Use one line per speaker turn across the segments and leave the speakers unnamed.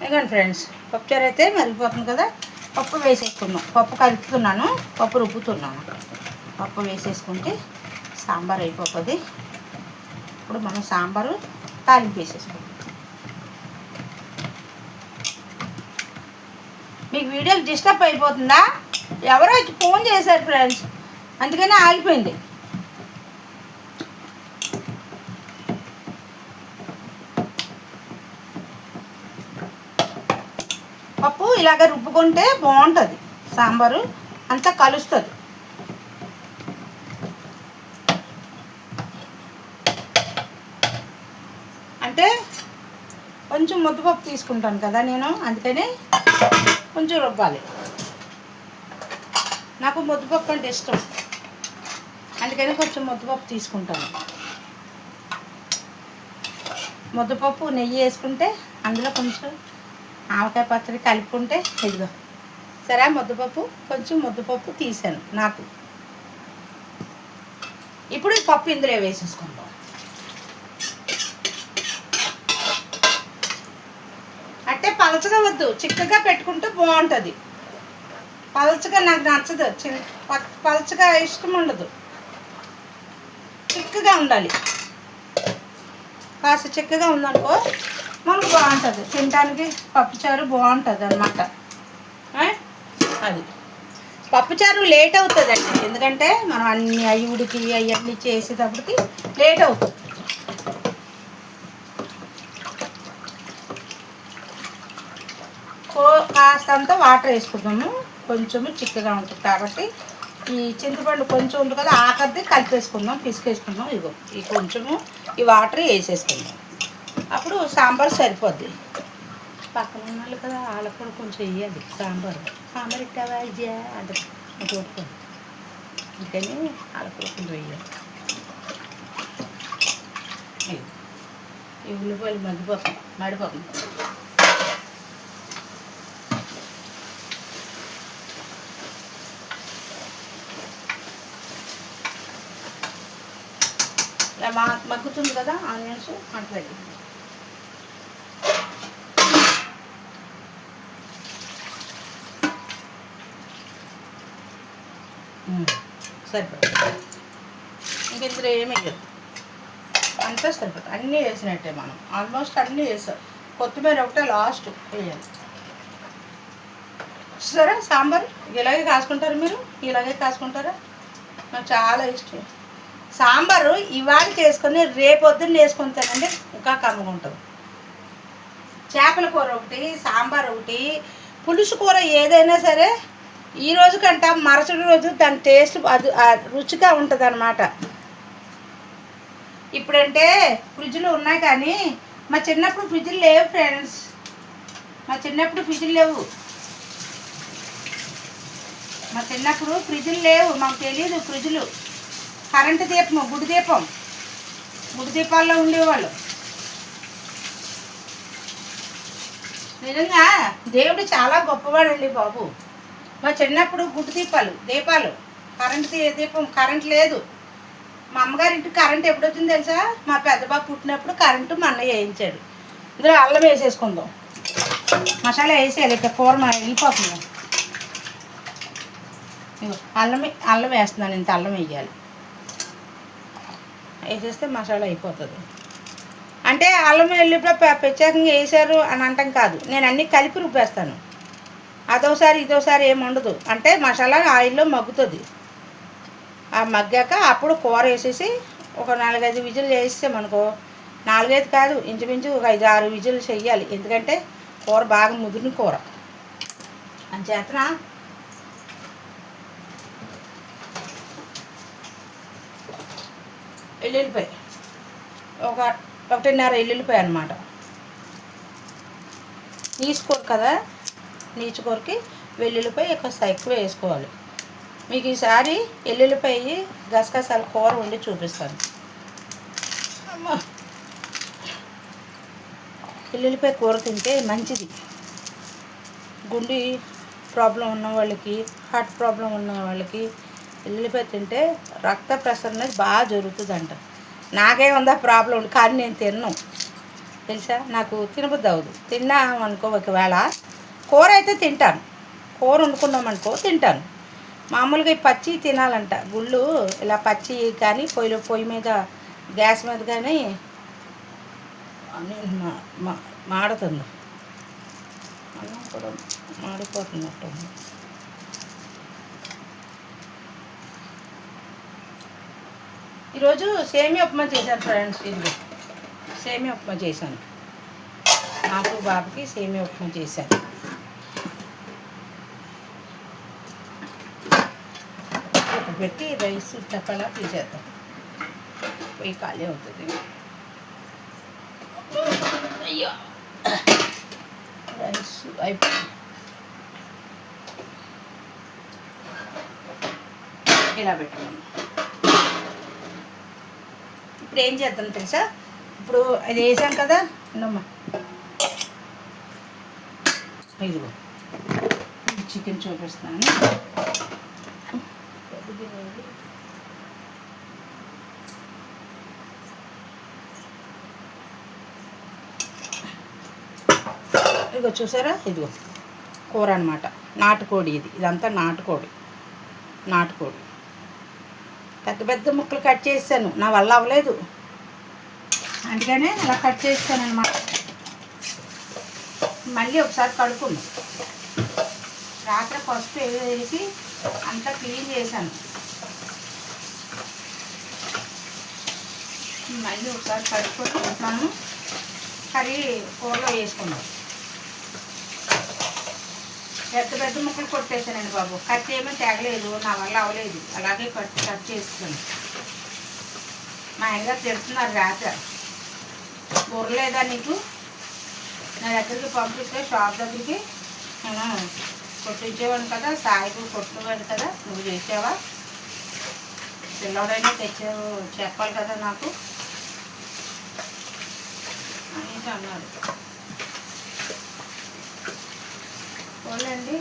ఇదిగోండి ఫ్రెండ్స్, పప్పుచారు అయితే మరిగిపోతుంది కదా. పప్పు వేసేసుకున్నాం, పప్పు కలుపుతున్నాను, పప్పు రుబ్బుతున్నాను. పప్పు వేసేసుకుంటే సాంబార్ అయిపోతుంది. ఇప్పుడు మనం సాంబారు తాలింపు వేసేసుకుంటాం. మీకు వీడియోకి డిస్టర్బ్ అయిపోతుందా? ఎవరో వచ్చి ఫోన్ చేశారు ఫ్రెండ్స్, అందుకని ఆగిపోయింది. పప్పు ఇలాగ రుబ్బుకుంటే బాగుంటుంది, సాంబారు అంతా కలుస్తుంది. అంటే కొంచెం ముద్దపప్పు తీసుకుంటాను కదా నేను, అందుకని కొంచెం రుబ్బాలి. నాకు ముద్దపప్పు అంటే ఇష్టం, అందుకని కొంచెం ముద్దపప్పు తీసుకుంటాను. ముద్దపప్పు నెయ్యి వేసుకుంటే అందులో కొంచెం ఆవకాయ పచ్చడి కలుపుకుంటే ఇదిగో సరే. ముద్దపప్పు కొంచెం ముద్దపప్పు తీసాను నాకు. ఇప్పుడు ఈ పప్పు ఇందులో వేసేసుకుంటాం. అంటే పలచగా వద్దు, చిక్కగా పెట్టుకుంటే బాగుంటుంది. పలచగా నాకు నచ్చదు, పలచగా ఇష్టం ఉండదు, చిక్కగా ఉండాలి. కాస్త చిక్కగా ఉందనుకో మనకు బాగుంటుంది, తినడానికి పప్పుచారు బాగుంటుంది అన్నమాట. అది పప్పుచారు లేట్ అవుతుందండి, ఎందుకంటే మనం అన్ని అయ్యుడికి అవన్నీ చేసేటప్పటికి లేట్ అవుతుంది. కాస్తంత వాటర్ వేసుకుందాము, కొంచెము చిక్కగా ఉంటుంది కాబట్టి. ఈ చింతపండు కొంచెం ఉంది కదా, ఆఖరిది కలిపేసుకుందాం, పిసికేసుకుందాం. ఇగో ఈ కొంచెము ఈ వాటర్ వేసేసుకుందాం, అప్పుడు సాంబార్ సరిపోద్ది. పక్కన ఉన్నాళ్ళు కదా, వాళ్ళకు కూడా కొంచెం వేయాలి సాంబార్. సాంబార్ ఇట్టావా ఇజా అంటే చూడుకో, అందుకని వాళ్ళకు కూడా కొంచెం వేయాలి. ఈ ఉల్లిపాయలు మడిపోతుంది. ఇలా మగ్గుతుంది కదా ఆనియన్స్, అట్లా సరిపోతుంది. ఇంక ఇందులో ఏమి వేయదు, అంతా సరిపోతుంది. అన్నీ వేసినట్టే మనం, ఆల్మోస్ట్ అన్నీ వేసాం. కొత్తిమీర ఒకటే లాస్ట్ వేయాలి. సరే, సాంబార్ ఇలాగే కాసుకుంటారు మీరు, ఇలాగే కాసుకుంటారా? నాకు చాలా ఇష్టం సాంబారు. ఇవాళ చేసుకొని రేపొద్దున్న వేసుకొని తినండి, ఇంకా కమ్మగా ఉంటుంది. చేపల కూర ఒకటి, సాంబార్ ఒకటి, పులుసు కూర ఏదైనా సరే ఈ రోజు కంటే మరుసటి రోజు దాని టేస్ట్ అది రుచిగా ఉంటుంది అన్నమాట. ఇప్పుడంటే ఫ్రిడ్జ్లు ఉన్నాయి, కానీ మా చిన్నప్పుడు ఫ్రిడ్జ్లు లేవు ఫ్రెండ్స్. మా చిన్నప్పుడు ఫ్రిడ్జ్లు లేవు, మాకు తెలియదు ఫ్రిడ్జ్లు. కరెంటు దీపము, గుడి దీపాల్లో ఉండేవాళ్ళు. నిజంగా దేవుడు చాలా గొప్పవాడండి బాబు. మా చిన్నప్పుడు గుడి దీపాలు, కరెంట్ లేదు. మా అమ్మగారింటికి కరెంట్ ఎప్పుడు వచ్చింది తెలుసా? మా పెద్ద బాబు పుట్టినప్పుడు కరెంటు మా అన్నయ్య వేయించాడు. ఇందులో అల్లం వేసేసుకుందాం, మసాలా వేసేయాలి. ఇక్కడ కూర వెళ్ళిపోతుంది. అల్లం వేస్తున్నాను, ఇంత అల్లం వేయాలి. వేసేస్తే మసాలా అయిపోతుంది. అంటే అల్లం వెల్లుల్లిపాయ ప్రత్యేకంగా వేసారు అని అంటాం కాదు, నేను అన్నీ కలిపి రుబ్బేస్తాను. అదోసారి ఇదోసారి ఏమి ఉండదు. అంటే మసాలా ఆయిల్లో మగ్గుతుంది. ఆ మగ్గాక అప్పుడు కూర వేసేసి ఒక 4-5 విజిల్ చేసామనుకో, 4-5 కాదు, ఇంచుమించు ఒక 5-6 విజిల్ చేయాలి. ఎందుకంటే కూర బాగా ముదిరిన కూర అంచేతన. ఎల్లుల్లిపాయ ఒక 1.5 ఎల్లుల్లిపాయ అన్నమాట. నీచుకూర కదా, నీచుకూరకి వెల్లుల్లిపాయ కాస్త ఎక్కువ వేసుకోవాలి. మీకు ఈసారి ఎల్లుల్లిపాయ గసగసాల కూర వండి చూపిస్తాను. ఎల్లుల్లిపాయ కూర తింటే మంచిది. గుండె ప్రాబ్లం ఉన్న వాళ్ళకి, హార్ట్ ప్రాబ్లం ఉన్న వాళ్ళకి ఎల్లుల్లిపాయ తింటే రక్త ప్రసరణ బాగా జరుగుతుందంట. నాకే ఉందా ప్రాబ్లం, కానీ నేను తిన్నాను. తెలుసా, నాకు తినబుద్ధి అవ్వదు. తిన్నా అనుకో ఒకవేళ కూర అయితే తింటాను, కూర వండుకున్నామనుకో తింటాను. మామూలుగా ఈ పచ్చి తినాలంట గుళ్ళు, ఇలా పచ్చి కానీ పొయ్యి మీద గ్యాస్ మీద కానీ మాడుతుంది, అన్నం కూడా మాడిపోతున్నట్టు. ఈరోజు సేమియా ఉప్మా చేశాను ఫ్రెండ్స్. ఇది సేమియా ఉప్మా చేశాను, నాకు బాబుకి సేమియా ఉప్మా చేశాను. ఇప్పుడు పెట్టి రైస్ టపలా తీసేద్దాం, పొయ్యి ఖాళీ అవుతుంది. అయ్యో రైస్ అయిపోయింది. ఇలా పెట్టుకున్నాను. ఇప్పుడు ఏం చేద్దాం తెలుసా, ఇప్పుడు అది వేసాం కదా అమ్మా, ఇదిగో చికెన్ చూపిస్తాను. ఇదిగో చూసారా, ఇదిగో కూర అనమాట, నాటుకోడి. ఇదంతా నాటుకోడి. పెద్ద పెద్ద ముక్కలు కట్ చేశాను, నా వల్ల అవ్వలేదు, అందుకనే అలా కట్ చేస్తాను అనమాట. మళ్ళీ ఒకసారి కడుక్కున్నాను, రాత్రి పసుపు వేసి అంతా క్లీన్ చేశాను. మళ్ళీ ఒకసారి కడుక్కొని మనం కర్రీ కూరలో వేసుకున్నాం. పెద్ద ముక్కలు కొట్టేసానండి బాబు, కట్ చేయమని తెగలేదు, నా వల్ల అవ్వలేదు, అలాగే కట్ చేస్తాను. మా ఆయనగారు తిడుతున్నారు, రాత్రి బుర్రలేదా నీకు, నా దగ్గరికి పంపిస్తే షాప్ దగ్గరికి నేను కొట్టించేవాడు కదా, సాయికు కొట్టువాడు కదా, నువ్వు చేసావా, పిల్లవాడైనా తెచ్చావు చెప్పాలి కదా నాకు అనేసి అన్నాడు. పోలేండి,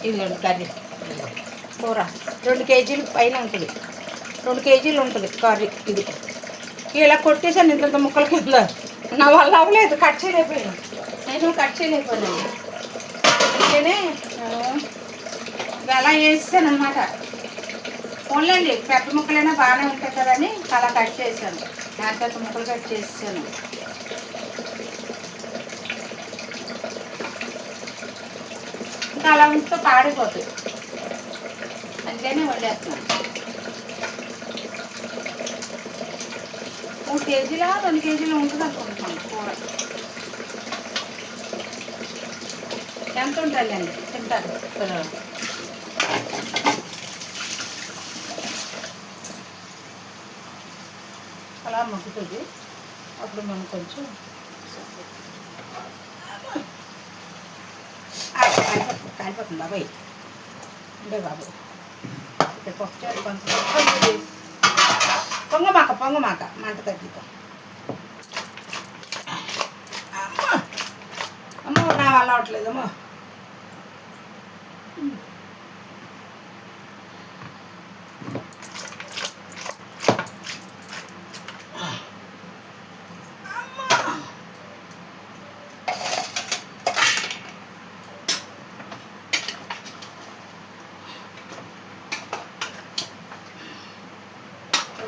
ఇదిగోండి కర్రీ కూర 2 కేజీలు పైన ఉంటుంది, 2 కేజీలు ఉంటుంది కర్రీ. ఇది ఇలా కొట్టేసాను ఇంత ముక్కల కింద, నా వల్ల అవ్వలేదు, కట్ చేయలేకపోయాను, నేను కట్ చేయలేకపోయాను. అందుకనే అలా వేసాను అనమాట. ఓన్లండి పెద్ద ముక్కలైనా బాగానే ఉంటాయి కదని అలా కట్ చేశాను, పెద్ద ముక్కలు కట్ చేసాను. ఇంకా అలా ఉంటే పాడిపోతుంది, అందుకనే వదిలేస్తున్నాను. 3 కేజీలా 2 కేజీలు ఉంటుంది అనుకుంటున్నాను కూర. ఎంత ఉంటుందండి, తింటారు అలా మగ్గుతుంది. అప్పుడు మనం కొంచెం కాలిపోతుంది బాబాయ్, అంటే బాబు ఇక్కడ పప్పుచారు కొంచెం పొంగమాక మంట తగ్గితో. అమ్మో నా వల్ల అవట్లేదమ్మో.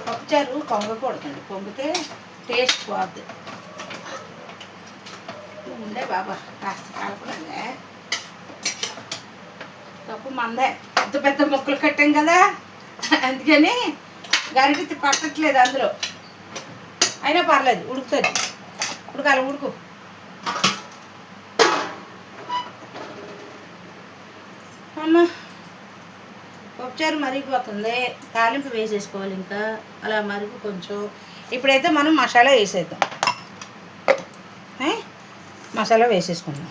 పప్పుచారు పొంగకూడదండి, పొంగితే టేస్ట్ పోద్ది. ఉండే బాబా కాస్త కలపలేదే, తప్పు మందే, పెద్ద ముక్కలు కట్టాం కదా, అందుకని గరిటె పట్టట్లేదు అందులో. అయినా పర్లేదు, ఉడుకుతుంది, ఉడుకు. అమ్మ పప్పుచారు మరిగిపోతుంది, తాలింపు వేసేసుకోవాలి ఇంకా, అలా మరుగు కొంచెం. ఇప్పుడైతే మనం మసాలా వేసేద్దాం, మసాలా వేసేసుకుందాం.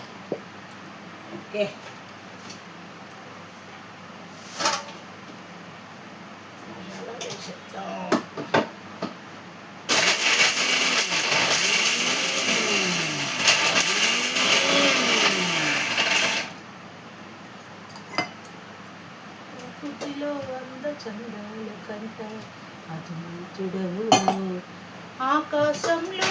ఓకే కుటిలో 100 చంద్రాల కంట అదుచుడవు ఆకాశంలో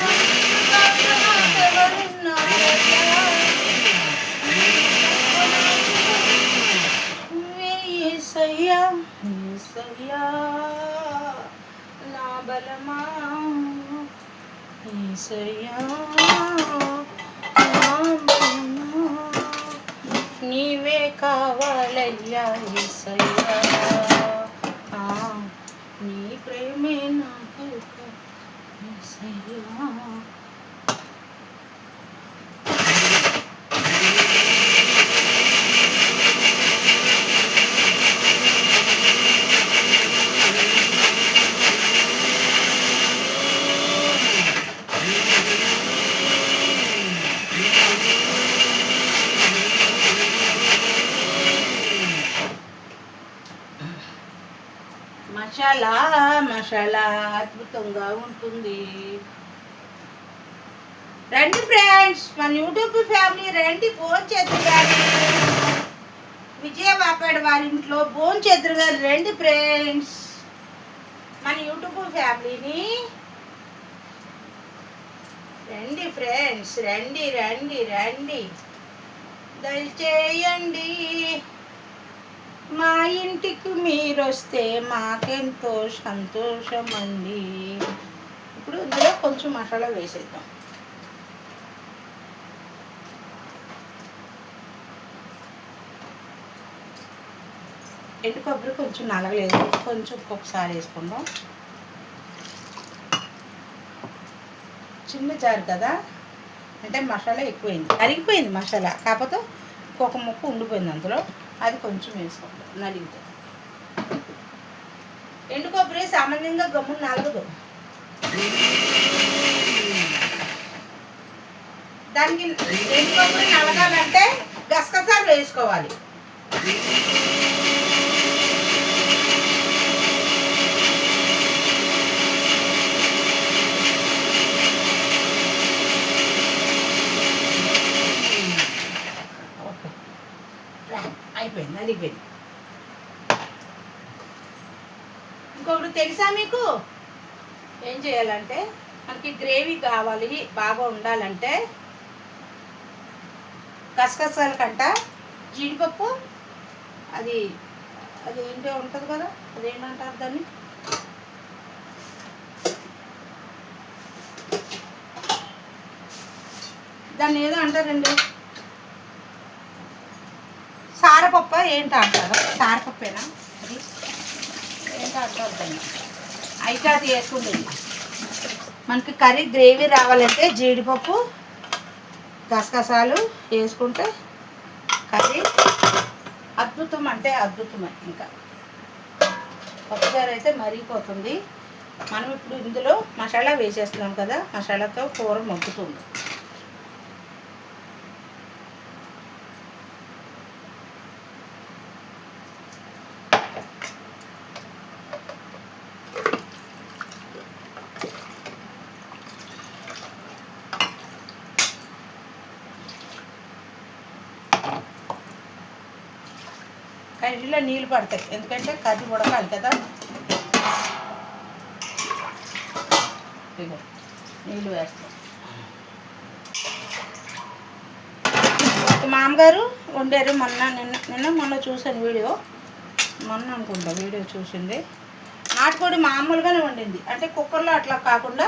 యేసయ్యా యేసయ్యా నా బలమా యేసయ్యా నా బలమా నీవే కావాలయ్యా యేసయ్యా నీ ప్రేమే నాకు యేసయ్యా మసాలా మసాలా అద్భుతంగా ఉంటుంది. రండి ఫ్రెండ్స్, మన యూట్యూబ్ ఫ్యామిలీ రండి, భోంచేద్దురు కానీ విజయవాపేట వారి ఇంట్లో భోంచేద్దురు కానీ రండి ఫ్రెండ్స్, మన యూట్యూబ్ ఫ్యామిలీని రండి ఫ్రెండ్స్, రండి రండి రండి, దయచేయండి. మా ఇంటికి మీరు వస్తే మాకెంతో సంతోషం అండి. ఇప్పుడు ఇందులో కొంచెం మసాలా వేసేద్దాం. ఎండు కొబ్బరి కొంచెం నలగలేదు, కొంచెం ఒకసారి వేసుకుందాం. చిన్న జారు కదా, అంటే మసాలా ఎక్కువైంది, అరిగిపోయింది మసాలా, కాకపోతే ఒక ముక్క ఉండిపోయింది అందులో, అది కొంచెం వేసుకోండి నలిగితే. ఎండు కొబ్బరి సామాన్యంగా గమ్మున నలగదు, దానికి ఎండు కొబ్బరి నలగాలంటే గసగసాలు వేసుకోవాలి. అయిపోయింది, నలిగిపోయింది. ఇంకొకటి తెలుసా మీకు, ఏం చేయాలంటే మనకి గ్రేవీ కావాలి బాగా ఉండాలంటే గసగసాల కంట జీడిపప్పు అది అది ఏంటో ఉంటుంది కదా, అదేంటంటారు దాన్ని, దాన్ని ఏదో అంటారండి, సారపప్పు ఏంటో అంటారు, సారపప్పేనా అది ఏంటో అంటారు దాన్ని, అయితే అది వేసుకుంటుంది. మనకి కర్రీ గ్రేవీ రావాలంటే జీడిపప్పు గసగసాలు వేసుకుంటే కర్రీ అద్భుతం అంటే అద్భుతమే. ఇంకా పప్పుచారు అయితే మరిగిపోతుంది. మనం ఇప్పుడు ఇందులో మసాలా వేసేస్తున్నాం కదా, మసాలాతో కూర మగ్గుతుంది. కర్రీలో నీళ్ళు పడతాయి, ఎందుకంటే కర్రీ ఉడకాలి కదా. నీళ్ళు వేస్తాం. మామగారు వండారు మొన్న చూసాను వీడియో, మొన్న అనుకుంటా వీడియో చూసింది. నాటుకోడి మామూలుగానే వండింది, అంటే కుక్కర్లో అట్లా కాకుండా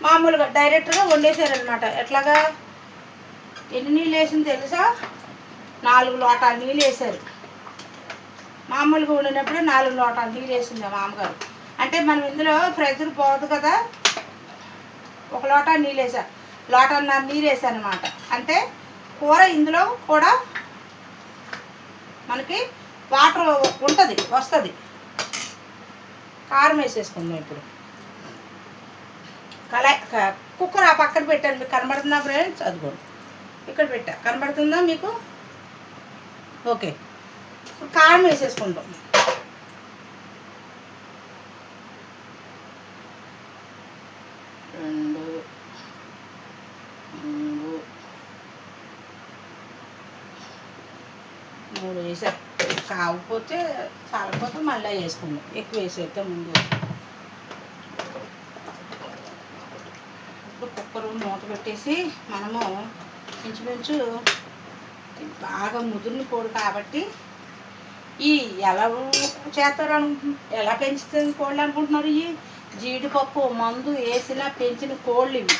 మామూలుగా డైరెక్ట్గా వండేశారనమాట. ఎట్లాగా ఎన్ని నీళ్ళు వేసింది తెలుసా, 4 లోటాలు నీళ్ళు వేశారు. మామూలుగా వండినప్పుడు 4 లోటాలు నీళ్ళు వేసింది మామగారు. అంటే మనం ఇందులో ప్రెజర్ పోదు కదా, 1 లోటా నీళ్ళు వేసా, లోటన్నర నీళ్ళు వేసా అనమాట. అంటే కూర ఇందులో కూడా మనకి వాటర్ ఉంటుంది, వస్తుంది. కారం వేసేసుకుందాం ఇప్పుడు. కుక్కర్ ఆ పక్కన పెట్టాను, మీకు కనబడుతుందా ఫ్రెండ్స్? అదిగోండి ఇక్కడ పెట్టా, కనబడుతుందా మీకు? ఓకే, కారం వేసేసుకుంటాం. 3 వేసారు. కాకపోతే చాలకపోతే మళ్ళీ వేసుకుందాం. ఎక్కువ వేసేస్తే ముందు. ఇప్పుడు కుక్కర్ మూత పెట్టేసి మనము ఇంచుమించు బాగా ముదిరిన కోడి కాబట్టి ఈ ఎలా చేస్తారు ఎలా పెంచుతుంది కోళ్ళు అనుకుంటున్నారు? ఈ జీడిపప్పు మందు వేసిన పెంచిన కోళ్ళు ఇవి.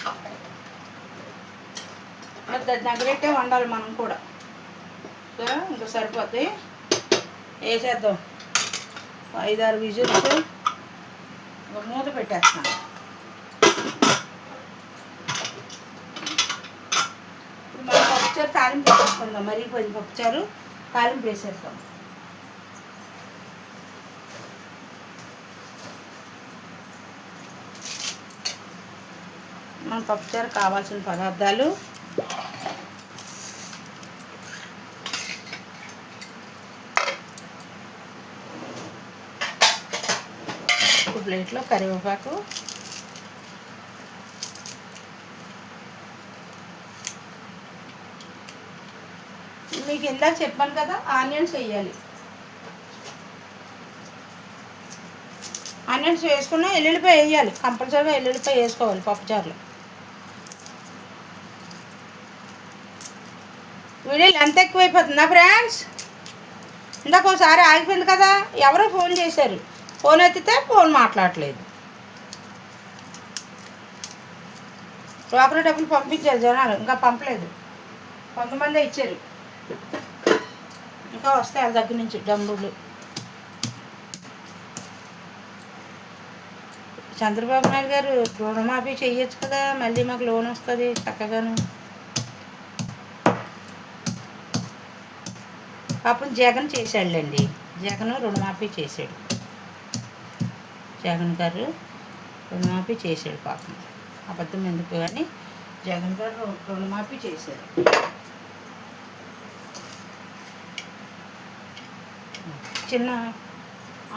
దగ్గరెట్టే వండాలి మనం కూడా. ఇంకా సరిపోద్ది. వేసేద్దాం 5-6 విజిల్స్. మూత పెట్టేస్తున్నాను. ఇప్పుడు మనం పప్పుచారు తాలింపు వేసేసుకుందాం. మరీ కొంచెం పప్పుచారు తాలింపు వేసేస్తాం. మన పప్పుచారు కావాల్సిన పదార్థాలు ఒక ప్లేట్లో కరివేపాకు, మీకు ఇందాక చెప్పాను కదా ఆనియన్స్ వేయాలి. ఆనియన్స్ వేసుకున్న ఎల్లుల్లిపాయ వేయాలి. కంపల్సరీగా ఎల్లుల్లిపాయ వేసుకోవాలి పప్పుచారులో. వీడియో ఎంత ఎక్కువైపోతుందా ఫ్రెండ్స్? ఇందాక ఒకసారి ఆగిపోయింది కదా, ఎవరో ఫోన్ చేశారు. ఫోన్ ఎత్తితే ఫోన్ మాట్లాడలేదు. బ్రోకర్ డబ్బులు పంపించారు జనాలు, ఇంకా పంపలేదు. కొంతమంది ఇచ్చారు, ఇంకా వస్తాయి వాళ్ళ దగ్గర నుంచి డబ్బులు. చంద్రబాబు నాయుడు గారు రుణమాఫీ చేయొచ్చు కదా, మళ్ళీ మాకు లోన్ వస్తుంది చక్కగాను. పాపం జగన్ చేశాడులేండి, జగన్ రుణమాఫీ చేశాడు. జగన్ గారు రుణమాఫీ చేశాడు. పాపం అబద్ధం ఎందుకు కానీ జగన్ గారు రుణమాఫీ చేశారు. చిన్న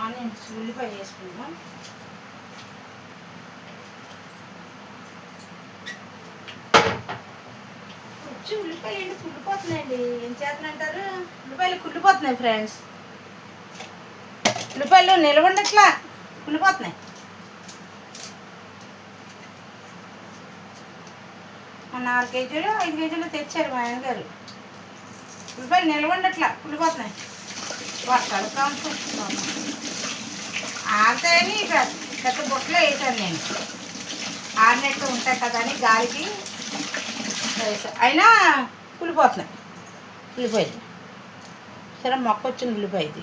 ఆనియన్స్ ఉల్లిపాయ వేసుకుందాం. ఉల్లిపాయలు ఏంటి కుళ్ళిపోతున్నాయండి? ఏం చేతనంటారు? ఉల్లిపాయలు కుళ్ళిపోతున్నాయి ఫ్రెండ్స్. ఉల్లిపాయలు నిలవండట్లా, కుళ్ళిపోతున్నాయి. 4 కేజీలు 5 కేజీలు తెచ్చారు మా ఆయన గారు. ఉల్లిపాయలు నిలవండట్లా, కుళ్ళిపోతున్నాయి. వర్షాలు కాంచుకుంటున్నాను. ఆడతాయని పెద్ద బుట్టలో వేసాను నేను. ఆడినట్టు ఉంటాయి కదా అని గాలికి వేసాను. అయినా కుళ్ళిపోతున్నాయి ఉల్లిపాయలు. సరే మొక్క వచ్చిన ఉల్లిపాయ ఇది.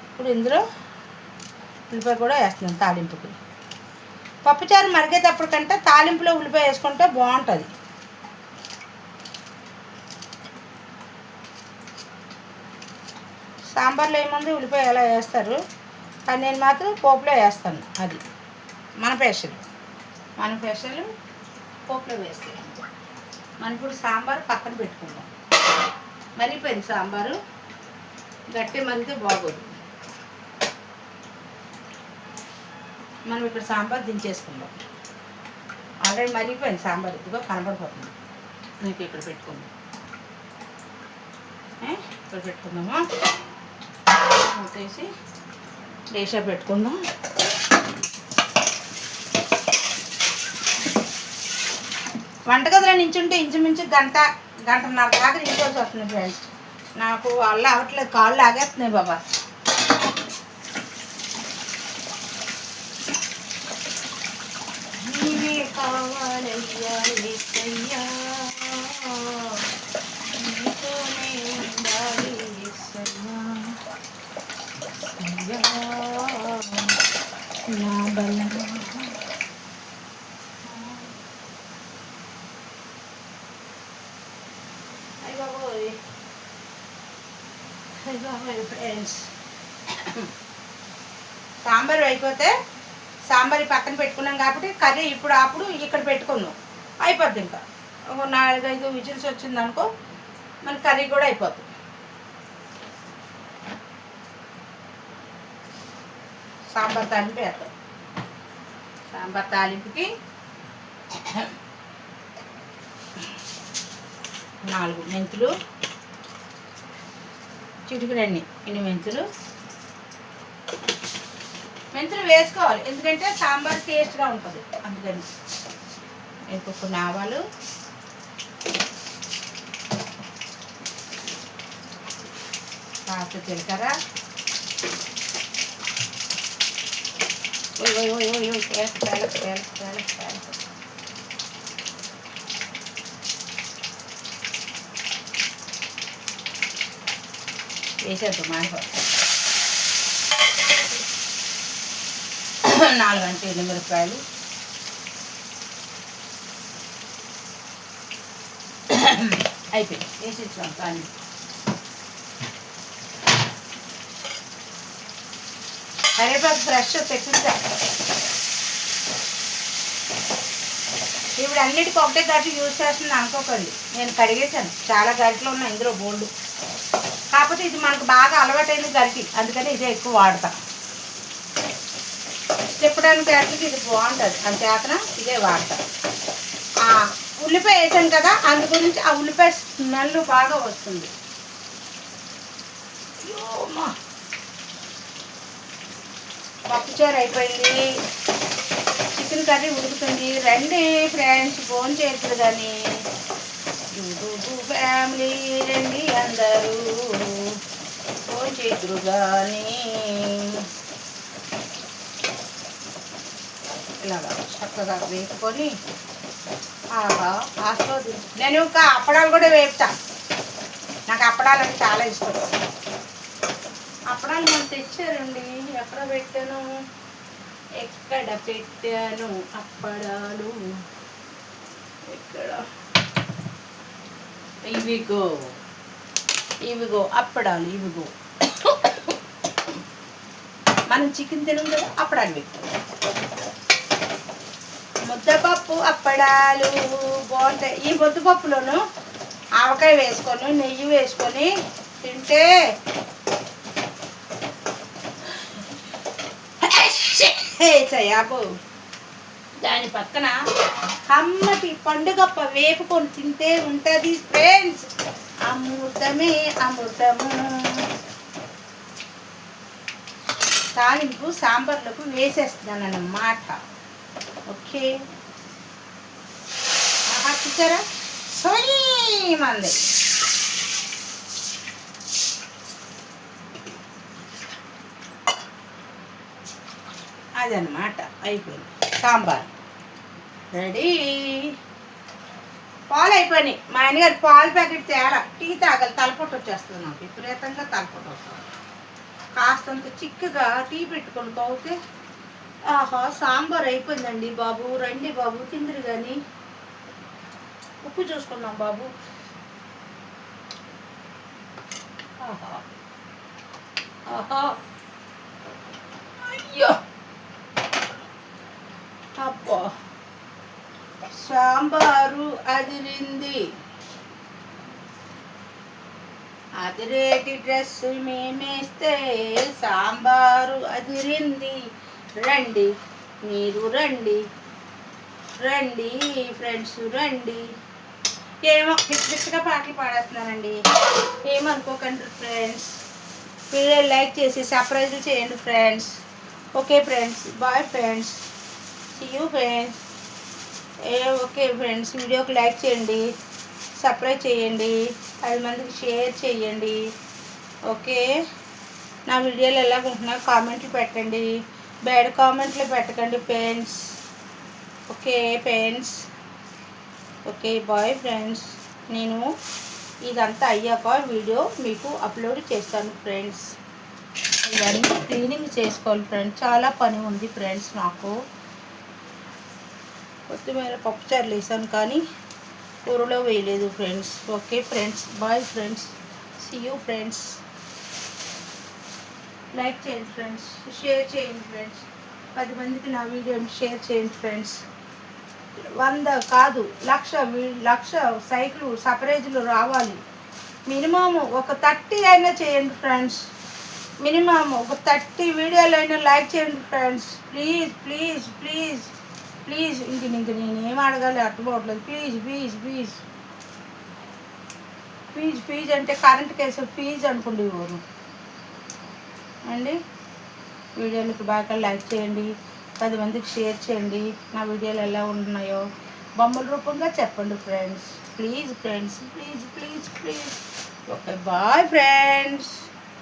ఇప్పుడు ఇందులో ఉల్లిపాయ కూడా వేస్తున్నాను తాలింపుకి. పప్పుచారు మరిగేటప్పటికంటే తాలింపులో ఉల్లిపాయ వేసుకుంటే బాగుంటుంది. సాంబార్లో ఏముంది ఉల్లిపాయ ఎలా వేస్తారు, కానీ నేను మాత్రం పోపులో వేస్తాను. అది మన స్పెషల్ పోపులో వేస్తాను. మనం ఇప్పుడు సాంబారు పక్కన పెట్టుకుందాం. మరిగిపోయింది సాంబారు, గట్టి మరిగితే బాగోదు. మనం ఇక్కడ సాంబార్ దించేసుకుందాం. ఆల్రెడీ మరిగిపోయింది సాంబార్, ఇదిగో కనబడిపోతుంది. మీకు ఇక్కడ పెట్టుకుందాం. ఇక్కడ పెట్టుకుందామా, మూసేసి డేషా పెట్టుకుందాం. వంటగదిలో నించుంటే ఇంచుమించు గంటన్నర దాకా నించోల్సి వస్తుంది ఫ్రెండ్స్. నాకు అల్ల అవ్వట్లేదు, కాళ్ళు ఆగేస్తున్నాయి బాబా. కావాలయ్యా ఏసయ్యా, నీతోనే ఉండాలి ఏసయ్యా, నా బలం. ఫ్రెండ్స్ సాంబార్ అయిపోతే సాంబార్ పక్కన పెట్టుకున్నాం కాబట్టి కర్రీ అప్పుడు ఇక్కడ పెట్టుకుందాం, అయిపోద్ది. ఇంకా ఒక 4-5 విజిల్స్ వచ్చిందనుకో మన కర్రీ కూడా అయిపోతుంది. సాంబార్ తాలింపు వేద్దాం. సాంబార్ తాలింపుకి 4 మెంతులు, చిటికలన్నీ ఇన్ని మెంతులు వేసుకోవాలి, ఎందుకంటే సాంబార్ టేస్ట్గా ఉంటుంది అందుకని. ఇంకొక ఆవాలు, కాస్త జీలకర్ర, వేసేద్దాం మాడిపో 4 ఎండుమిరపకాయలు, అయిపోయింది వేసేసాం. కానీ కరివేపాకు ఫ్రెష్ తెప్పిస్తా. ఇప్పుడు అన్నిటికీ ఒకటే గరిటె యూజ్ చేస్తుంది అనుకోకండి, నేను కడిగేసాను. చాలా గరిటెలు ఉన్నాయి ఇందులో బోల్డ్, కాకపోతే ఇది మనకు బాగా అలవాటైన గరిటె, అందుకని ఇదే ఎక్కువ వాడతాం. తిప్పడానికి గరిటెకి ఇది బాగుంటుంది, అంతేతన ఇదే వాడతాం. ఉల్లిపాయ వేసాను కదా, అందు గురించి ఆ ఉల్లిపాయ స్మెల్ బాగా వస్తుంది. పప్పుచారు అయిపోయింది, చికెన్ కర్రీ ఉడుకుతుంది. రండి ఫ్రెండ్స్, ఫోన్ చేస్తారు కానీ యూట్యూబ్ ఫ్యామిలీ రండి అందరూ, ఫోన్ చేతురు కానీ ఇలాగా చక్కగా వేసుకొని ఆస్వాది. నేను ఇంకా అప్పడాలు కూడా వేపుతా, నాకు అప్పడాలు అంటే చాలా ఇష్టం. అప్పడాలు మనం తెచ్చారండి, ఎక్కడ పెట్టాను అప్పడాలు, ఎక్కడ ఇవిగో అప్పడాలు, ఇవిగో. మనం చికెన్ తినం కదా, అప్పడాలు పెట్టాం. ముద్దపప్పు అప్పడాలు బాగుంటాయి. ఈ ముద్దపప్పులోను ఆవకాయ వేసుకొని నెయ్యి వేసుకొని తింటే దాని పక్కన కమ్మటి పండుగప్ప వేపుకొని తింటే ఉంటుంది ఫ్రెండ్స్, అమృతమే అమృతము. తాలింపు సాంబార్లకు వేసేస్తున్నాను అన్నమాట. ఓకే, చూసారా మంది. అదనమాట, అయిపోయింది సాంబార్ రెడీ. పాలు అయిపోయినాయి. మా ఆయనగారు పాలు ప్యాకెట్ తేడా, టీ తాగాలి, తలపొట్టు వచ్చేస్తుంది నాకు, విపరీతంగా తలపొట్టు వస్తుంది. కాస్తంత చిక్కగా టీ పెట్టుకొని తాగితే ఆహా సాంబార్ అయిపోయిందండి బాబు. రండి బాబు తిందిరు కానీ, ఉప్పు చూసుకుందాం బాబు. ఆహా ఆహా, అయ్యో అబ్బా, సాంబారు అదిరింది. అదిరేటి డ్రెస్ మేమేస్తే సాంబారు అదిరింది. రండి మీరు రండి, రండి ఫ్రెండ్స్ రండి. ఏమో పిచ్చిగా పాటలు పాడేస్తున్నానండి, ఏమనుకోకండి ఫ్రెండ్స్. వీడియో లైక్ చేసి సర్ప్రైజ్ చేయండి friends. Okay friends, bye friends, see you friends. Okay friends, వీడియోకి లైక్ చేయండి, సబ్స్క్రైబ్ చేయండి, 10 మందికి షేర్ చేయండి. ఓకే, నా వీడియోలు ఎలాగుంటున్నాయో కామెంట్లు పెట్టండి, బ్యాడ్ కామెంట్లు పెట్టకండి friends. Okay friends, okay bye friends. నేను ఇదంతా అయ్యాక వీడియో మీకు అప్లోడ్ చేస్తాను ఫ్రెండ్స్. ఇవన్నీ క్లీనింగ్ చేసుకోవాలి ఫ్రెండ్స్, చాలా పని ఉంది ఫ్రెండ్స్. నాకు కొత్తిమీర పప్పుచారులు వేసాను కానీ కూరలో వేయలేదు friends. Okay friends, bye friends, see you friends. Like చేయండి ఫ్రెండ్స్, షేర్ చేయండి ఫ్రెండ్స్, 10 మందికి నా వీడియోని షేర్ చేయండి ఫ్రెండ్స్. 100 కాదు 1,00,000 సైకిల్ సపరేజ్లు రావాలి. మినిమం ఒక 30 అయినా చేయండి ఫ్రెండ్స్. మినిమం ఒక 30 వీడియోలు అయినా లైక్ చేయండి friends. Please please please please. ఇంక నేను ఏం అడగాలి అర్థమవట్లేదు. ప్లీజ్ ప్లీజ్ ప్లీజ్ ఫీజు అంటే కరెంట్ కేసు ఫీజు అనుకుండేవారు అండి. వీడియోలకు బాగా లైక్ చేయండి, 10 మందికి షేర్ చేయండి. నా వీడియోలు ఎలా ఉన్నాయో బొమ్మల రూపంగా చెప్పండి friends. Please friends, please please please. Okay, bye friends.